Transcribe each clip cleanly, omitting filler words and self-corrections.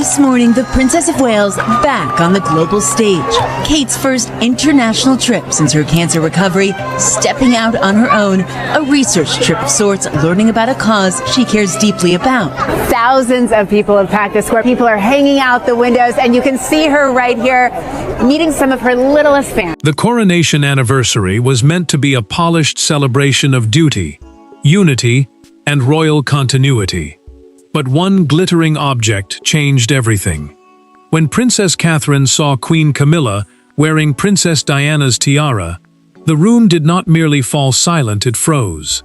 This morning, the Princess of Wales back on the global stage. Kate's first international trip since her cancer recovery, stepping out on her own, a research trip of sorts, learning about a cause she cares deeply about. Thousands of people have packed the square. People are hanging out the windows, and you can see her right here, meeting some of her littlest fans. The Coronation Anniversary was meant to be a polished celebration of duty, unity, and royal continuity. But one glittering object changed everything. When Princess Catherine saw Queen Camilla wearing Princess Diana's tiara, the room did not merely fall silent, it froze.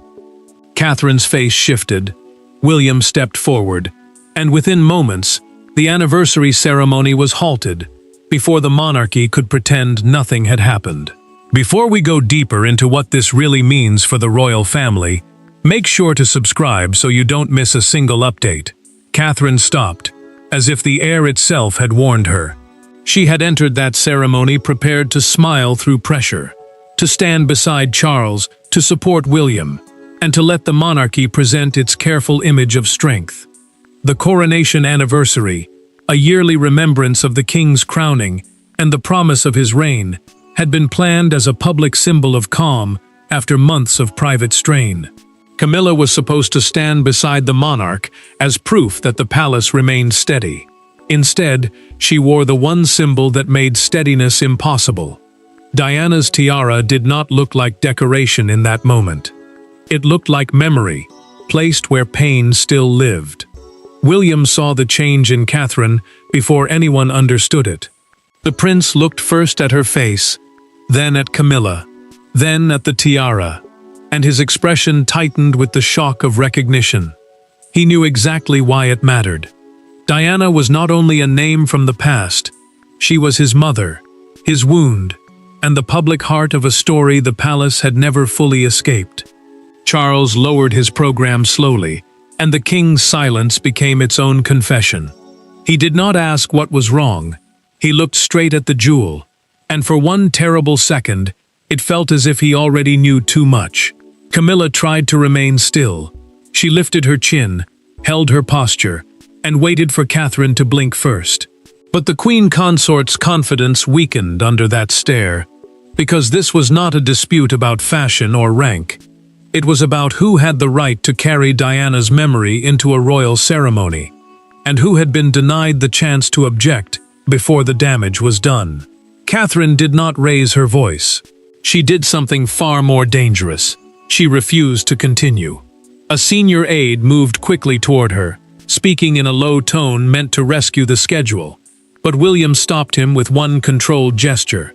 Catherine's face shifted, William stepped forward, and within moments, the anniversary ceremony was halted, before the monarchy could pretend nothing had happened. Before we go deeper into what this really means for the royal family, make sure to subscribe so you don't miss a single update. Catherine stopped, as if the air itself had warned her. She had entered that ceremony prepared to smile through pressure, to stand beside Charles, to support William, and to let the monarchy present its careful image of strength. The Coronation Anniversary, a yearly remembrance of the king's crowning and the promise of his reign, had been planned as a public symbol of calm after months of private strain. Camilla was supposed to stand beside the monarch as proof that the palace remained steady. Instead, she wore the one symbol that made steadiness impossible. Diana's tiara did not look like decoration in that moment. It looked like memory, placed where pain still lived. William saw the change in Catherine before anyone understood it. The prince looked first at her face, then at Camilla, then at the tiara, and his expression tightened with the shock of recognition. He knew exactly why it mattered. Diana was not only a name from the past, she was his mother, his wound, and the public heart of a story the palace had never fully escaped. Charles lowered his program slowly, and the king's silence became its own confession. He did not ask what was wrong. He looked straight at the jewel, and for one terrible second, it felt as if he already knew too much. Camilla tried to remain still. She lifted her chin, held her posture, and waited for Catherine to blink first. But the queen consort's confidence weakened under that stare, because this was not a dispute about fashion or rank. It was about who had the right to carry Diana's memory into a royal ceremony, and who had been denied the chance to object before the damage was done. Catherine did not raise her voice. She did something far more dangerous. She refused to continue. A senior aide moved quickly toward her, speaking in a low tone meant to rescue the schedule, but William stopped him with one controlled gesture.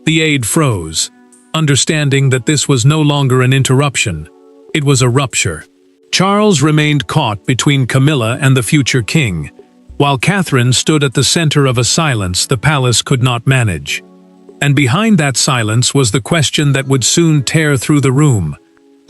The aide froze, understanding that this was no longer an interruption. It was a rupture. Charles remained caught between Camilla and the future king, while Catherine stood at the center of a silence the palace could not manage. And behind that silence was the question that would soon tear through the room.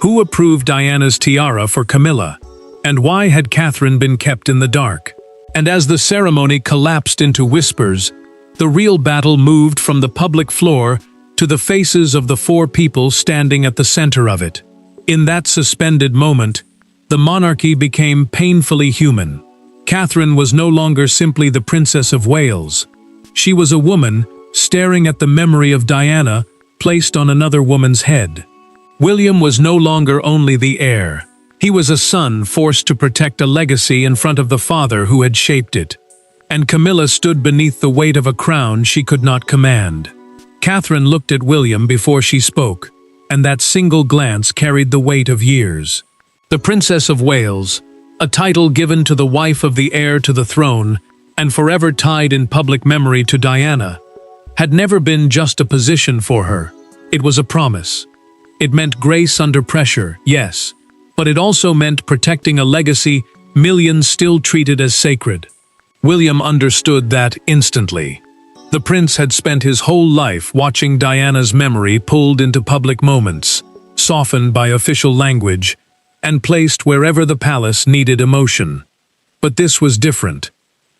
Who approved Diana's tiara for Camilla? And why had Catherine been kept in the dark? And as the ceremony collapsed into whispers, the real battle moved from the public floor to the faces of the four people standing at the center of it. In that suspended moment, the monarchy became painfully human. Catherine was no longer simply the Princess of Wales. She was a woman staring at the memory of Diana placed on another woman's head. William was no longer only the heir. He was a son forced to protect a legacy in front of the father who had shaped it. And Camilla stood beneath the weight of a crown she could not command. Catherine looked at William before she spoke, and that single glance carried the weight of years. The Princess of Wales, a title given to the wife of the heir to the throne, and forever tied in public memory to Diana, had never been just a position for her. It was a promise. It meant grace under pressure, yes, but it also meant protecting a legacy millions still treated as sacred. William understood that instantly. The prince had spent his whole life watching Diana's memory pulled into public moments, softened by official language, and placed wherever the palace needed emotion. But this was different.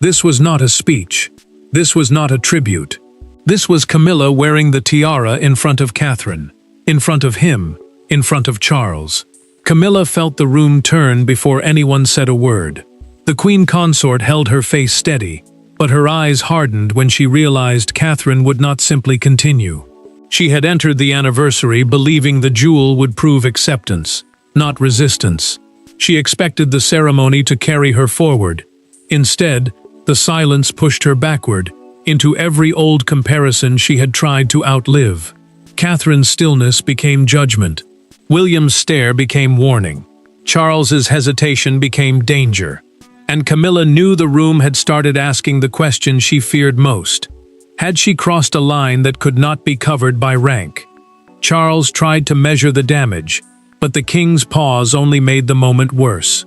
This was not a speech. This was not a tribute. This was Camilla wearing the tiara in front of Catherine, in front of him, in front of Charles. Camilla felt the room turn before anyone said a word. The queen consort held her face steady, but her eyes hardened when she realized Catherine would not simply continue. She had entered the anniversary believing the jewel would prove acceptance, not resistance. She expected the ceremony to carry her forward. Instead, the silence pushed her backward, into every old comparison she had tried to outlive. Catherine's stillness became judgment. William's stare became warning. Charles's hesitation became danger. And Camilla knew the room had started asking the question she feared most. Had she crossed a line that could not be covered by rank? Charles tried to measure the damage, but the king's pause only made the moment worse.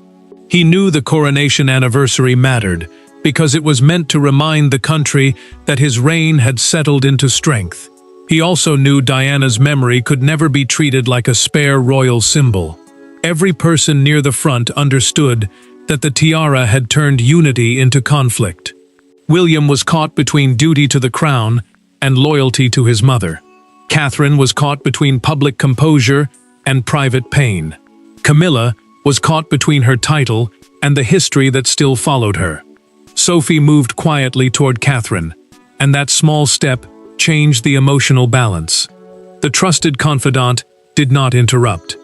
He knew the coronation anniversary mattered, because it was meant to remind the country that his reign had settled into strength. He also knew Diana's memory could never be treated like a spare royal symbol. Every person near the front understood that the tiara had turned unity into conflict. William was caught between duty to the crown and loyalty to his mother. Catherine was caught between public composure and private pain. Camilla was caught between her title and the history that still followed her. Sophie moved quietly toward Catherine, and that small step changed the emotional balance. The trusted confidant did not interrupt.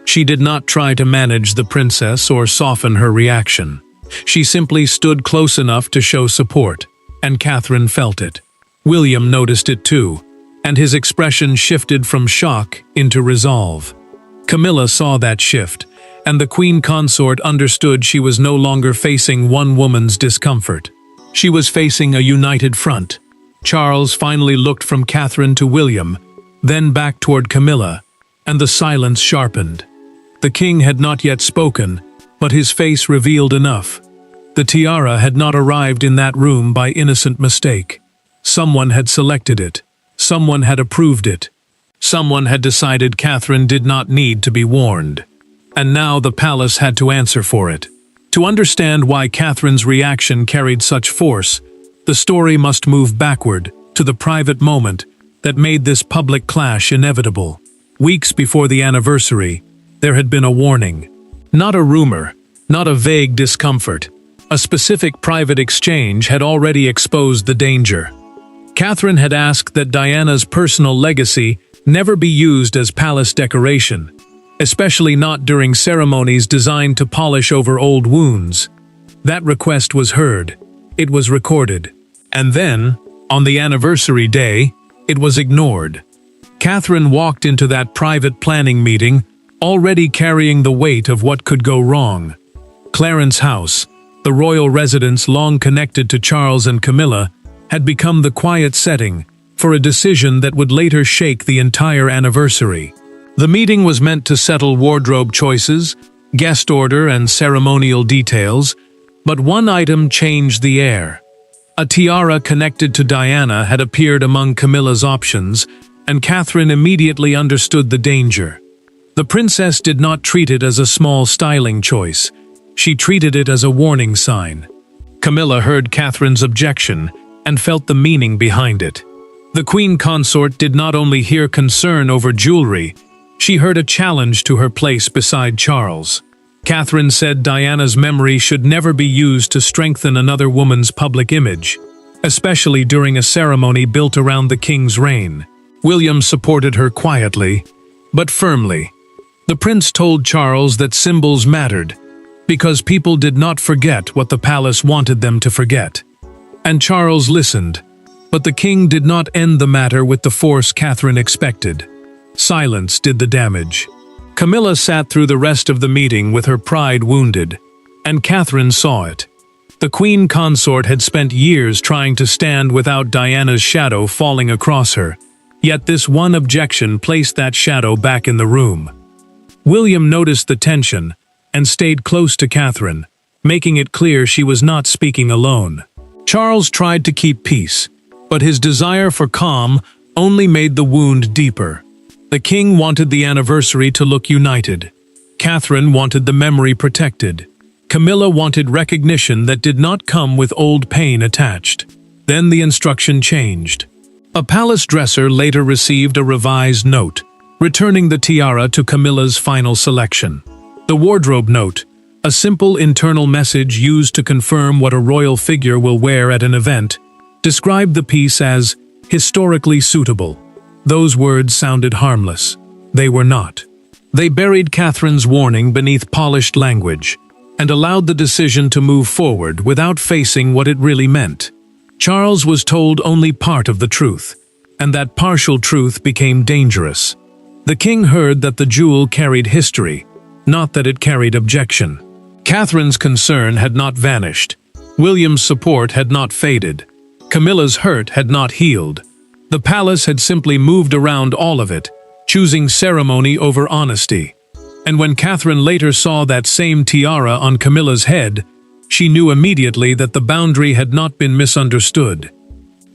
She did not try to manage the princess or soften her reaction. She simply stood close enough to show support, and Catherine felt it. William noticed it too, and his expression shifted from shock into resolve. Camilla saw that shift, and the queen consort understood she was no longer facing one woman's discomfort. She was facing a united front. Charles finally looked from Catherine to William, then back toward Camilla, and the silence sharpened. The king had not yet spoken, but his face revealed enough. The tiara had not arrived in that room by innocent mistake. Someone had selected it. Someone had approved it. Someone had decided Catherine did not need to be warned. And now the palace had to answer for it. To understand why Catherine's reaction carried such force, the story must move backward to the private moment that made this public clash inevitable. Weeks before the anniversary, there had been a warning. Not a rumor, not a vague discomfort. A specific private exchange had already exposed the danger. Catherine had asked that Diana's personal legacy never be used as palace decoration, especially not during ceremonies designed to polish over old wounds. That request was heard. It was recorded. And then, on the anniversary day, it was ignored. Catherine walked into that private planning meeting already carrying the weight of what could go wrong. Clarence House, the royal residence long connected to Charles and Camilla, had become the quiet setting for a decision that would later shake the entire anniversary. The meeting was meant to settle wardrobe choices, guest order, and ceremonial details, but one item changed the air. A tiara connected to Diana had appeared among Camilla's options, and Catherine immediately understood the danger. The princess did not treat it as a small styling choice. She treated it as a warning sign. Camilla heard Catherine's objection and felt the meaning behind it. The queen consort did not only hear concern over jewelry, she heard a challenge to her place beside Charles. Catherine said Diana's memory should never be used to strengthen another woman's public image, especially during a ceremony built around the king's reign. William supported her quietly, but firmly. The prince told Charles that symbols mattered, because people did not forget what the palace wanted them to forget. And Charles listened, but the king did not end the matter with the force Catherine expected. Silence did the damage. Camilla sat through the rest of the meeting with her pride wounded, and Catherine saw it. The queen consort had spent years trying to stand without Diana's shadow falling across her, yet this one objection placed that shadow back in the room. William noticed the tension and stayed close to Catherine, making it clear she was not speaking alone. Charles tried to keep peace, but his desire for calm only made the wound deeper. The king wanted the anniversary to look united. Catherine wanted the memory protected. Camilla wanted recognition that did not come with old pain attached. Then the instruction changed. A palace dresser later received a revised note, returning the tiara to Camilla's final selection. The wardrobe note, A simple internal message used to confirm what a royal figure will wear at an event described the piece as historically suitable. Those words sounded harmless. They were not. They buried Catherine's warning beneath polished language and allowed the decision to move forward without facing what it really meant. Charles was told only part of the truth, and that partial truth became dangerous. The king heard that the jewel carried history, not that it carried objection. Catherine's concern had not vanished. William's support had not faded. Camilla's hurt had not healed. The palace had simply moved around all of it, choosing ceremony over honesty. And when Catherine later saw that same tiara on Camilla's head, she knew immediately that the boundary had not been misunderstood.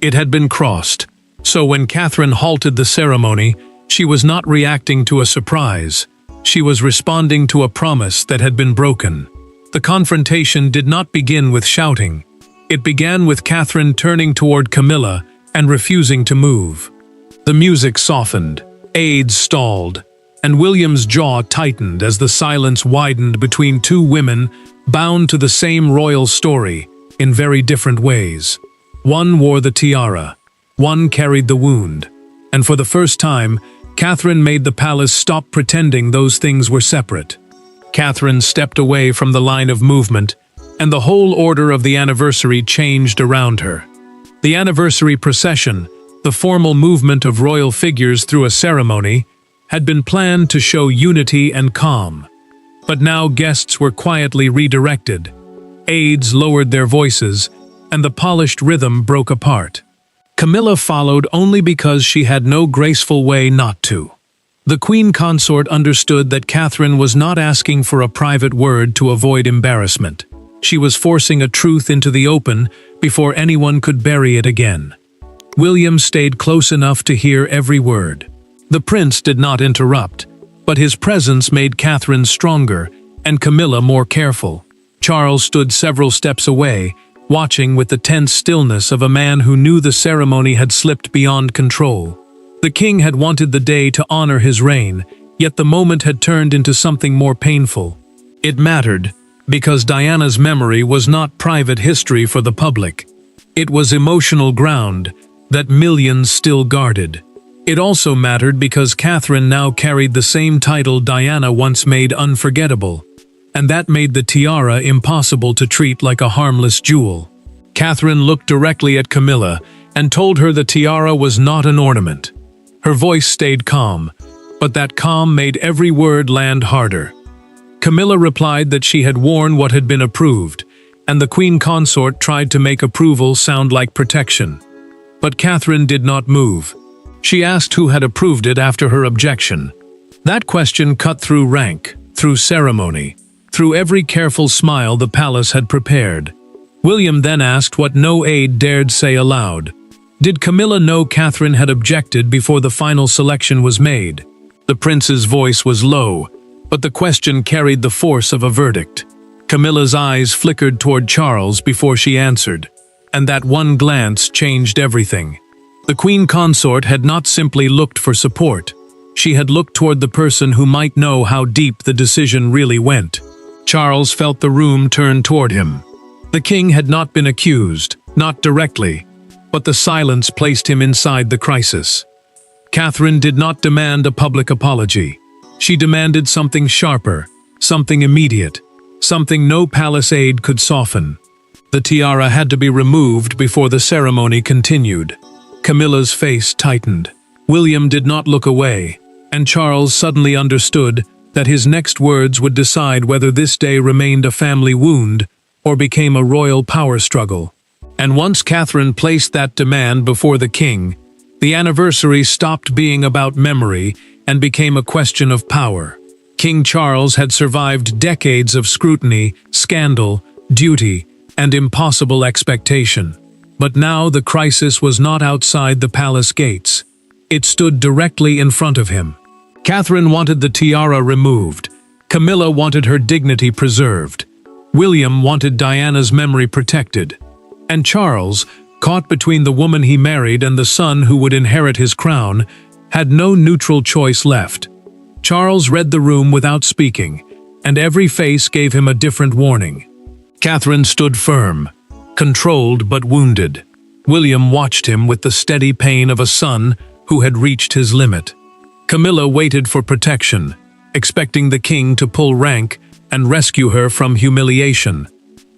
It had been crossed. So when Catherine halted the ceremony, she was not reacting to a surprise. She was responding to a promise that had been broken. The confrontation did not begin with shouting. It began with Catherine turning toward Camilla and refusing to move. The music softened, aids stalled, and William's jaw tightened as the silence widened between two women bound to the same royal story in very different ways. One wore the tiara, one carried the wound, and for the first time, Catherine made the palace stop pretending those things were separate. Catherine stepped away from the line of movement, and the whole order of the anniversary changed around her. The anniversary procession, the formal movement of royal figures through a ceremony, had been planned to show unity and calm. But now guests were quietly redirected. Aides lowered their voices, and the polished rhythm broke apart. Camilla followed only because she had no graceful way not to. The queen consort understood that Catherine was not asking for a private word to avoid embarrassment. She was forcing a truth into the open before anyone could bury it again. William stayed close enough to hear every word. The prince did not interrupt, but his presence made Catherine stronger and Camilla more careful. Charles stood several steps away, watching with the tense stillness of a man who knew the ceremony had slipped beyond control. The king had wanted the day to honor his reign, yet the moment had turned into something more painful. It mattered, because Diana's memory was not private history for the public. It was emotional ground that millions still guarded. It also mattered because Catherine now carried the same title Diana once made unforgettable, and that made the tiara impossible to treat like a harmless jewel. Catherine looked directly at Camilla and told her the tiara was not an ornament. Her voice stayed calm, but that calm made every word land harder. Camilla replied that she had worn what had been approved, and the queen consort tried to make approval sound like protection. But Catherine did not move. She asked who had approved it after her objection. That question cut through rank, through ceremony, through every careful smile the palace had prepared. William then asked what no aide dared say aloud. Did Camilla know Catherine had objected before the final selection was made? The prince's voice was low, but the question carried the force of a verdict. Camilla's eyes flickered toward Charles before she answered, and that one glance changed everything. The queen consort had not simply looked for support. She had looked toward the person who might know how deep the decision really went. Charles felt the room turn toward him. The king had not been accused, not directly, but the silence placed him inside the crisis. Catherine did not demand a public apology. She demanded something sharper, something immediate, something no palace aide could soften. The tiara had to be removed before the ceremony continued. Camilla's face tightened. William did not look away, and Charles suddenly understood that his next words would decide whether this day remained a family wound or became a royal power struggle. And once Catherine placed that demand before the king, the anniversary stopped being about memory and became a question of power. King Charles had survived decades of scrutiny, scandal, duty, and impossible expectation. But now the crisis was not outside the palace gates. It stood directly in front of him. Catherine wanted the tiara removed. Camilla wanted her dignity preserved. William wanted Diana's memory protected. And Charles, caught between the woman he married and the son who would inherit his crown, had no neutral choice left. Charles read the room without speaking, and every face gave him a different warning. Catherine stood firm, controlled but wounded. William watched him with the steady pain of a son who had reached his limit. Camilla waited for protection, expecting the king to pull rank and rescue her from humiliation.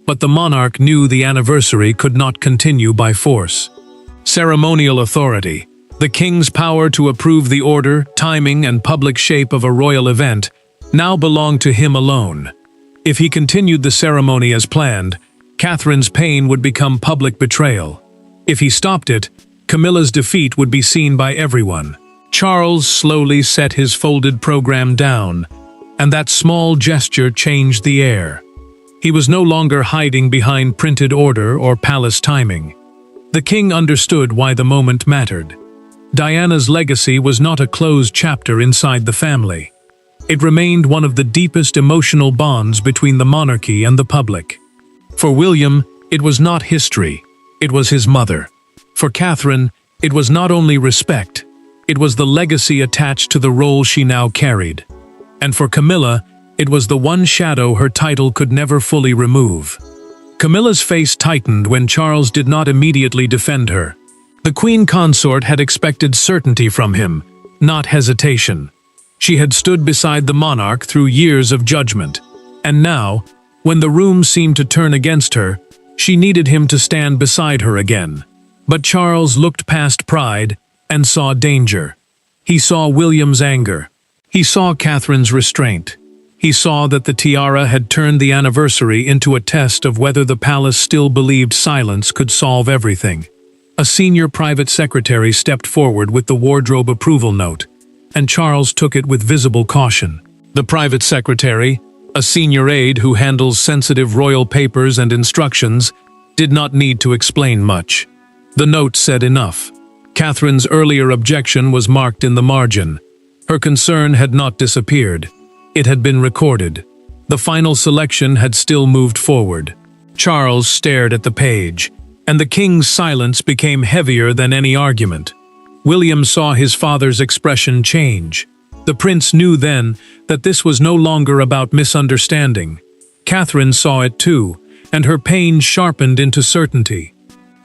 But the monarch knew the anniversary could not continue by force. Ceremonial authority, the king's power to approve the order, timing, and public shape of a royal event, now belonged to him alone. If he continued the ceremony as planned, Catherine's pain would become public betrayal. If he stopped it, Camilla's defeat would be seen by everyone. Charles slowly set his folded program down, and that small gesture changed the air. He was no longer hiding behind printed order or palace timing. The king understood why the moment mattered. Diana's legacy was not a closed chapter inside the family. It remained one of the deepest emotional bonds between the monarchy and the public. For William, it was not history, it was his mother. For Catherine, it was not only respect, it was the legacy attached to the role she now carried. And for Camilla, it was the one shadow her title could never fully remove. Camilla's face tightened when Charles did not immediately defend her. The queen consort had expected certainty from him, not hesitation. She had stood beside the monarch through years of judgment, and now, when the room seemed to turn against her, she needed him to stand beside her again. But Charles looked past pride and saw danger. He saw William's anger. He saw Catherine's restraint. He saw that the tiara had turned the anniversary into a test of whether the palace still believed silence could solve everything. A senior private secretary stepped forward with the wardrobe approval note, and Charles took it with visible caution. The private secretary, a senior aide who handles sensitive royal papers and instructions, did not need to explain much. The note said enough. Catherine's earlier objection was marked in the margin. Her concern had not disappeared. It had been recorded. The final selection had still moved forward. Charles stared at the page, and the king's silence became heavier than any argument. William saw his father's expression change. The prince knew then that this was no longer about misunderstanding. Catherine saw it too, and her pain sharpened into certainty.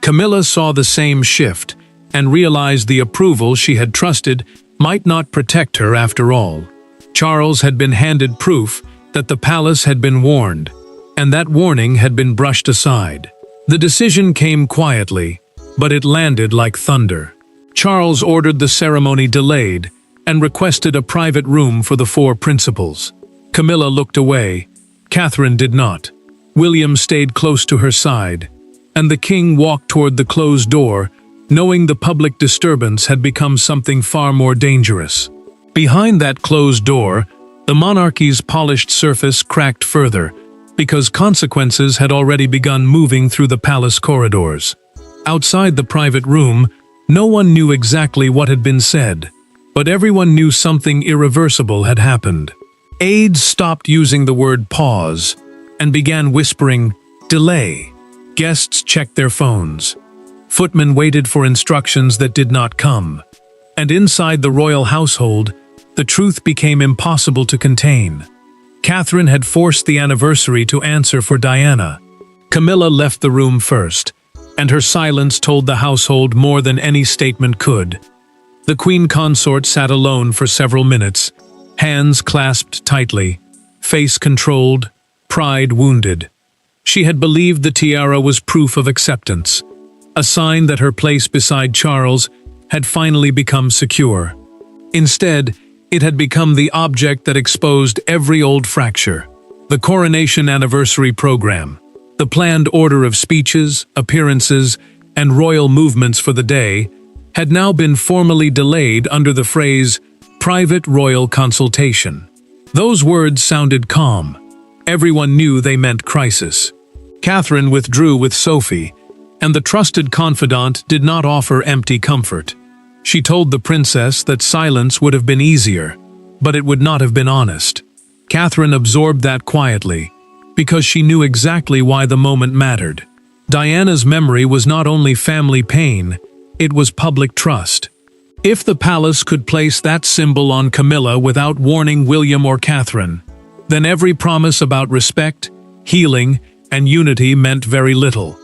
Camilla saw the same shift, and realized the approval she had trusted might not protect her after all. Charles had been handed proof that the palace had been warned, and that warning had been brushed aside. The decision came quietly, but it landed like thunder. Charles ordered the ceremony delayed and requested a private room for the four principals. Camilla looked away. Catherine did not. William stayed close to her side, and the king walked toward the closed door, knowing the public disturbance had become something far more dangerous. Behind that closed door, the monarchy's polished surface cracked further, because consequences had already begun moving through the palace corridors. Outside the private room, no one knew exactly what had been said, but everyone knew something irreversible had happened. Aides stopped using the word pause and began whispering, "Delay." Guests checked their phones. Footmen waited for instructions that did not come. And inside the royal household, the truth became impossible to contain. Catherine had forced the anniversary to answer for Diana. Camilla left the room first, and her silence told the household more than any statement could. The queen consort sat alone for several minutes, hands clasped tightly, face controlled, pride wounded. She had believed the tiara was proof of acceptance, a sign that her place beside Charles had finally become secure. Instead, it had become the object that exposed every old fracture. The Coronation Anniversary program, the planned order of speeches, appearances, and royal movements for the day, had now been formally delayed under the phrase, "private royal consultation." Those words sounded calm. Everyone knew they meant crisis. Catherine withdrew with Sophie, and the trusted confidant did not offer empty comfort. She told the princess that silence would have been easier, but it would not have been honest. Catherine absorbed that quietly, because she knew exactly why the moment mattered. Diana's memory was not only family pain, it was public trust. If the palace could place that symbol on Camilla without warning William or Catherine, then every promise about respect, healing, and unity meant very little.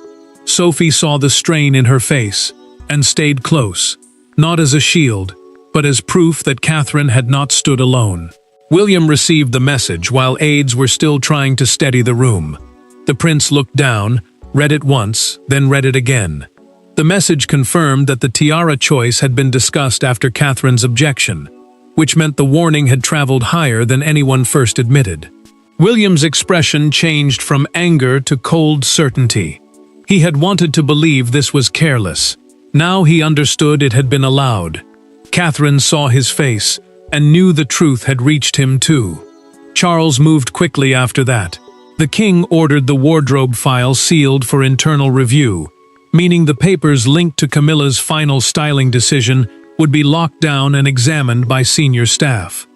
Sophie saw the strain in her face and stayed close, not as a shield, but as proof that Catherine had not stood alone. William received the message while aides were still trying to steady the room. The prince looked down, read it once, then read it again. The message confirmed that the tiara choice had been discussed after Catherine's objection, which meant the warning had traveled higher than anyone first admitted. William's expression changed from anger to cold certainty. He had wanted to believe this was careless. Now he understood it had been allowed. Catherine saw his face and knew the truth had reached him too. Charles moved quickly after that. The king ordered the wardrobe file sealed for internal review, meaning the papers linked to Camilla's final styling decision would be locked down and examined by senior staff.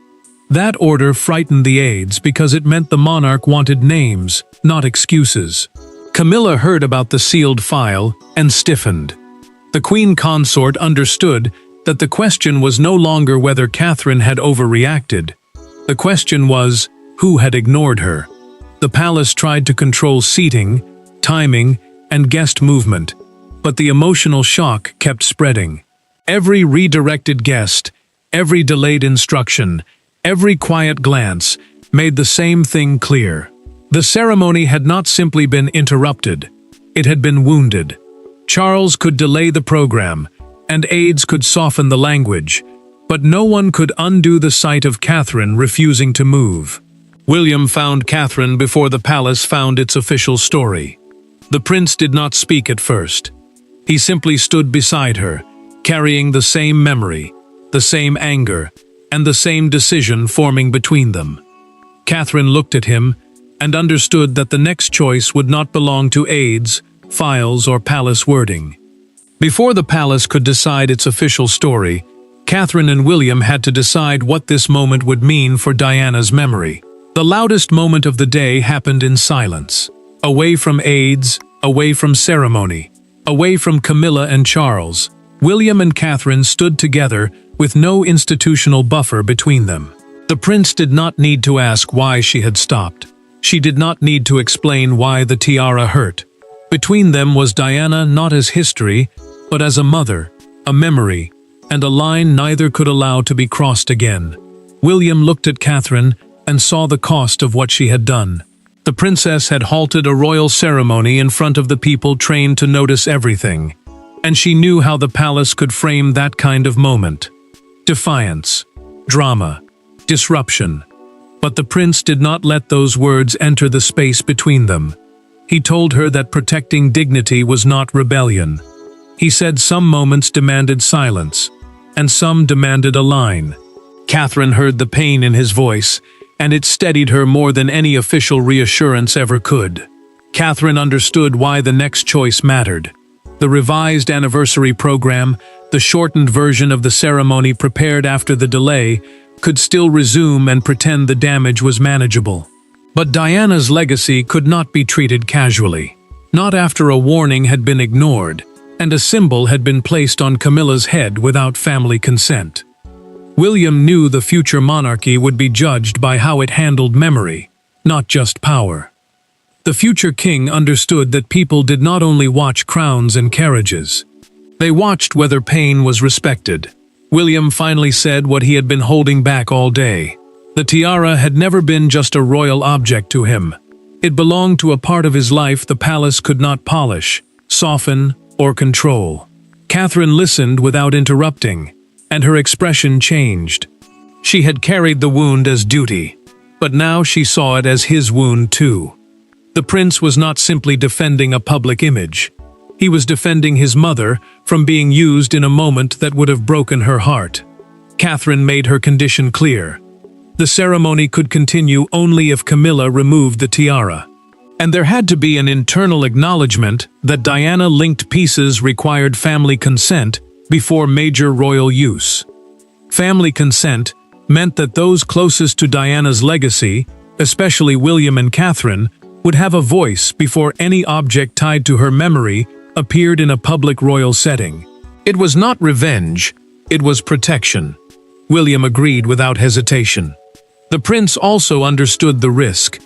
That order frightened the aides because it meant the monarch wanted names, not excuses. Camilla heard about the sealed file and stiffened. The queen consort understood that the question was no longer whether Catherine had overreacted. The question was, who had ignored her? The palace tried to control seating, timing, and guest movement, but the emotional shock kept spreading. Every redirected guest, every delayed instruction, every quiet glance made the same thing clear. The ceremony had not simply been interrupted, it had been wounded. Charles could delay the program, and aides could soften the language, but no one could undo the sight of Catherine refusing to move. William found Catherine before the palace found its official story. The prince did not speak at first. He simply stood beside her, carrying the same memory, the same anger, and the same decision forming between them. Catherine looked at him and understood that the next choice would not belong to aides, files, or palace wording. Before the palace could decide its official story, Catherine and William had to decide what this moment would mean for Diana's memory. The loudest moment of the day happened in silence, away from aides, away from ceremony, away from Camilla and Charles. William and Catherine stood together with no institutional buffer between them. The prince did not need to ask why she had stopped. She did not need to explain why the tiara hurt. Between them was Diana not as history, but as a mother, a memory, and a line neither could allow to be crossed again. William looked at Catherine and saw the cost of what she had done. The princess had halted a royal ceremony in front of the people trained to notice everything, and she knew how the palace could frame that kind of moment. Defiance, drama, disruption. But the prince did not let those words enter the space between them. He told her that protecting dignity was not rebellion. He said some moments demanded silence, and some demanded a line. Catherine heard the pain in his voice, and it steadied her more than any official reassurance ever could. Catherine understood why the next choice mattered. The revised anniversary program, the shortened version of the ceremony prepared after the delay, could still resume and pretend the damage was manageable. But Diana's legacy could not be treated casually. Not after a warning had been ignored, and a symbol had been placed on Camilla's head without family consent. William knew the future monarchy would be judged by how it handled memory, not just power. The future king understood that people did not only watch crowns and carriages. They watched whether pain was respected. William finally said what he had been holding back all day. The tiara had never been just a royal object to him. It belonged to a part of his life the palace could not polish, soften, or control. Catherine listened without interrupting, and her expression changed. She had carried the wound as duty, but now she saw it as his wound too. The prince was not simply defending a public image. He was defending his mother from being used in a moment that would have broken her heart. Catherine made her condition clear. The ceremony could continue only if Camilla removed the tiara. And there had to be an internal acknowledgement that Diana-linked pieces required family consent before major royal use. Family consent meant that those closest to Diana's legacy, especially William and Catherine, would have a voice before any object tied to her memory appeared in a public royal setting. It was not revenge, it was protection. William agreed without hesitation. The prince also understood the risk.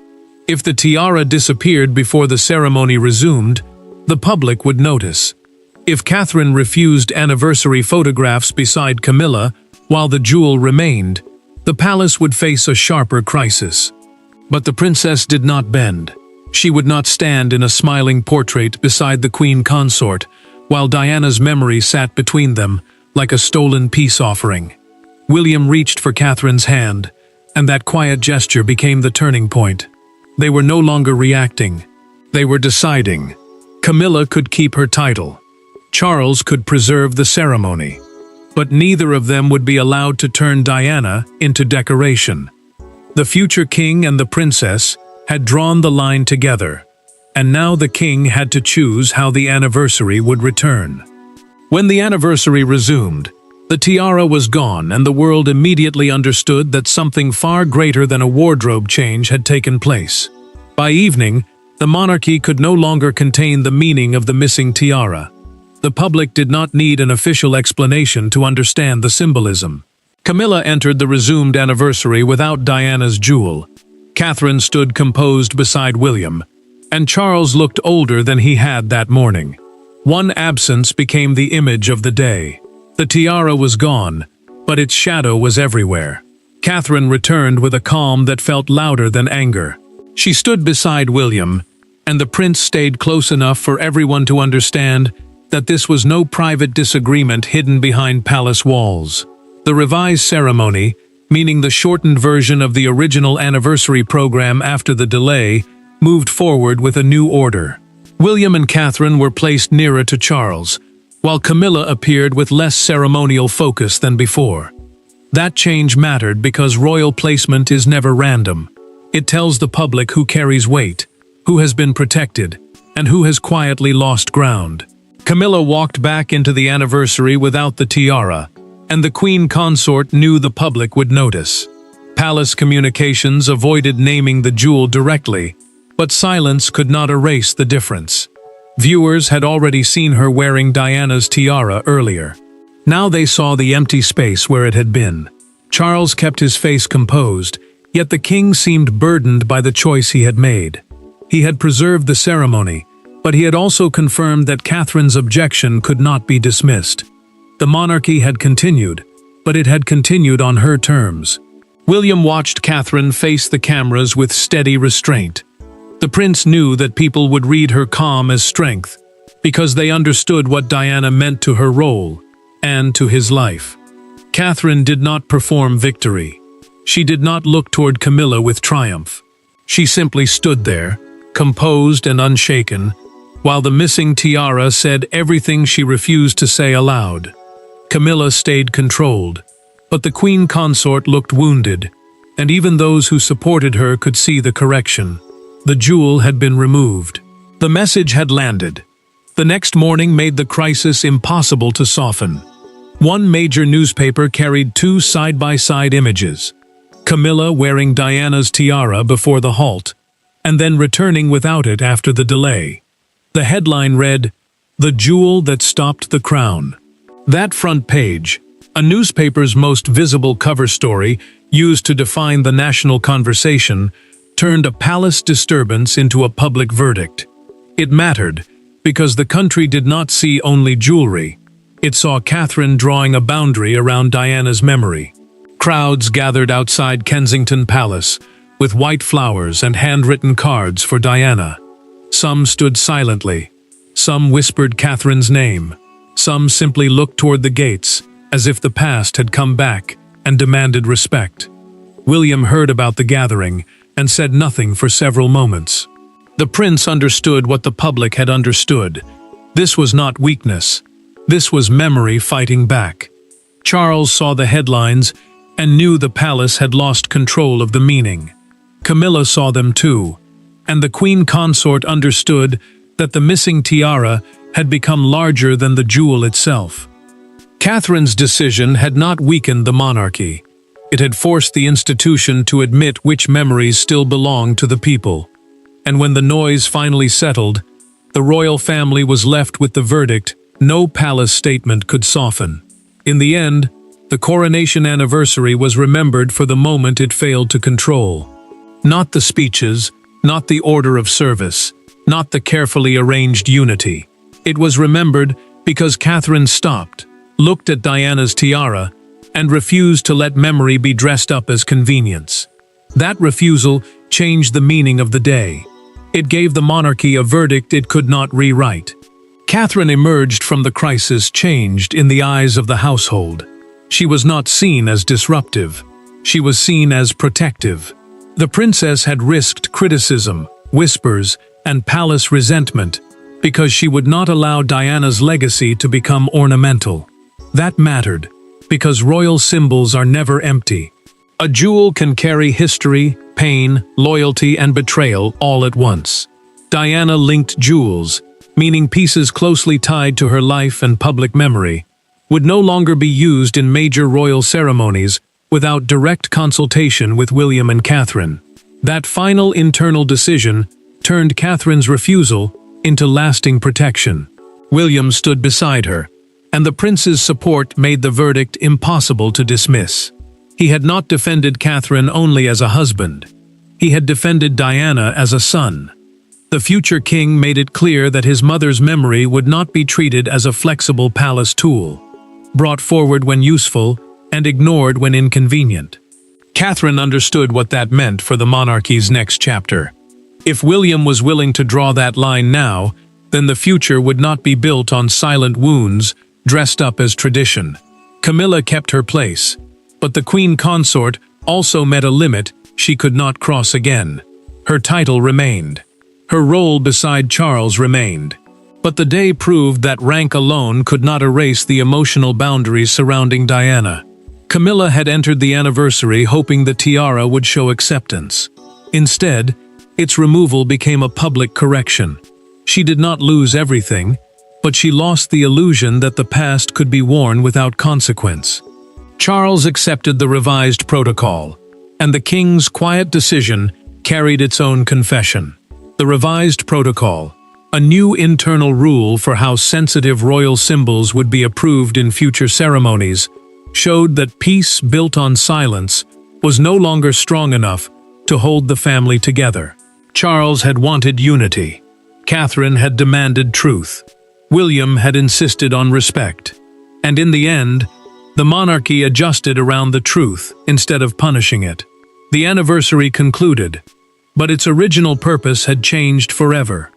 If the tiara disappeared before the ceremony resumed, the public would notice. If Catherine refused anniversary photographs beside Camilla while the jewel remained, the palace would face a sharper crisis. But the princess did not bend. She would not stand in a smiling portrait beside the queen consort, while Diana's memory sat between them like a stolen peace offering. William reached for Catherine's hand, and that quiet gesture became the turning point. They were no longer reacting. They were deciding. Camilla could keep her title. Charles could preserve the ceremony. But neither of them would be allowed to turn Diana into decoration. The future king and the princess had drawn the line together, and now the king had to choose how the anniversary would return. When the anniversary resumed, the tiara was gone, and the world immediately understood that something far greater than a wardrobe change had taken place. By evening, the monarchy could no longer contain the meaning of the missing tiara. The public did not need an official explanation to understand the symbolism. Camilla entered the resumed anniversary without Diana's jewel. Catherine stood composed beside William, and Charles looked older than he had that morning. One absence became the image of the day. The tiara was gone, but its shadow was everywhere. Catherine returned with a calm that felt louder than anger. She stood beside William, and the prince stayed close enough for everyone to understand that this was no private disagreement hidden behind palace walls. The revised ceremony, meaning the shortened version of the original anniversary program after the delay, moved forward with a new order. William and Catherine were placed nearer to Charles, while Camilla appeared with less ceremonial focus than before. That change mattered because royal placement is never random. It tells the public who carries weight, who has been protected, and who has quietly lost ground. Camilla walked back into the anniversary without the tiara, and the queen consort knew the public would notice. Palace communications avoided naming the jewel directly, but silence could not erase the difference. Viewers had already seen her wearing Diana's tiara earlier. Now they saw the empty space where it had been. Charles kept his face composed, yet the king seemed burdened by the choice he had made. He had preserved the ceremony, but he had also confirmed that Catherine's objection could not be dismissed. The monarchy had continued, but it had continued on her terms. William watched Catherine face the cameras with steady restraint. The prince knew that people would read her calm as strength, because they understood what Diana meant to her role and to his life. Catherine did not perform victory. She did not look toward Camilla with triumph. She simply stood there, composed and unshaken, while the missing tiara said everything she refused to say aloud. Camilla stayed controlled, but the queen consort looked wounded, and even those who supported her could see the correction. The jewel had been removed. The message had landed. The next morning made the crisis impossible to soften. One major newspaper carried two side-by-side images. Camilla wearing Diana's tiara before the halt, and then returning without it after the delay. The headline read, "The Jewel That Stopped the Crown." That front page, a newspaper's most visible cover story used to define the national conversation, turned a palace disturbance into a public verdict. It mattered, because the country did not see only jewelry. It saw Catherine drawing a boundary around Diana's memory. Crowds gathered outside Kensington Palace, with white flowers and handwritten cards for Diana. Some stood silently. Some whispered Catherine's name. Some simply looked toward the gates, as if the past had come back and demanded respect. William heard about the gathering and said nothing for several moments. The prince understood what the public had understood. This was not weakness. This was memory fighting back. Charles saw the headlines and knew the palace had lost control of the meaning. Camilla saw them too, and the queen consort understood that the missing tiara had become larger than the jewel itself. Catherine's decision had not weakened the monarchy. It had forced the institution to admit which memories still belonged to the people. And when the noise finally settled, the royal family was left with the verdict no palace statement could soften. In the end, The Coronation Anniversary was remembered for the moment it failed to control. Not the speeches, not the order of service, not the carefully arranged unity. It was remembered because Catherine stopped, looked at Diana's tiara, and refused to let memory be dressed up as convenience. That refusal changed the meaning of the day. It gave the monarchy a verdict it could not rewrite. Catherine emerged from the crisis changed in the eyes of the household. She was not seen as disruptive. She was seen as protective. The princess had risked criticism, whispers, and palace resentment because she would not allow Diana's legacy to become ornamental. That mattered, because royal symbols are never empty. A jewel can carry history, pain, loyalty, and betrayal all at once. Diana linked jewels, meaning pieces closely tied to her life and public memory, would no longer be used in major royal ceremonies without direct consultation with William and Catherine. That final internal decision turned Catherine's refusal into lasting protection. William stood beside her, and the prince's support made the verdict impossible to dismiss. He had not defended Catherine only as a husband. He had defended Diana as a son. The future king made it clear that his mother's memory would not be treated as a flexible palace tool, brought forward when useful and ignored when inconvenient. Catherine understood what that meant for the monarchy's next chapter. If William was willing to draw that line now, then the future would not be built on silent wounds dressed up as tradition. Camilla kept her place, but the queen consort also met a limit she could not cross again. Her title remained. Her role beside Charles remained. But the day proved that rank alone could not erase the emotional boundaries surrounding Diana. Camilla had entered the anniversary hoping the tiara would show acceptance. Instead, its removal became a public correction. She did not lose everything, but she lost the illusion that the past could be worn without consequence. Charles accepted the revised protocol, and the king's quiet decision carried its own confession. The revised protocol, a new internal rule for how sensitive royal symbols would be approved in future ceremonies, showed that peace built on silence was no longer strong enough to hold the family together. Charles had wanted unity. Catherine had demanded truth. William had insisted on respect. And in the end, the monarchy adjusted around the truth instead of punishing it. The anniversary concluded, but its original purpose had changed forever.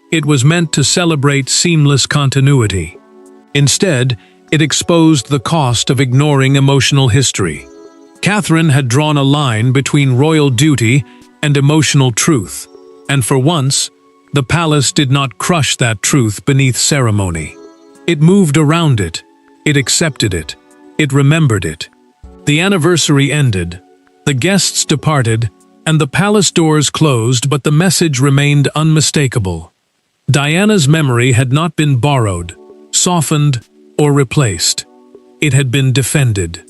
It was meant to celebrate seamless continuity. Instead, it exposed the cost of ignoring emotional history. Catherine had drawn a line between royal duty and emotional truth, and for once, the palace did not crush that truth beneath ceremony. It moved around it, it accepted it, it remembered it. The anniversary ended, the guests departed, and the palace doors closed, but the message remained unmistakable. Diana's memory had not been borrowed, softened, or replaced. It had been defended.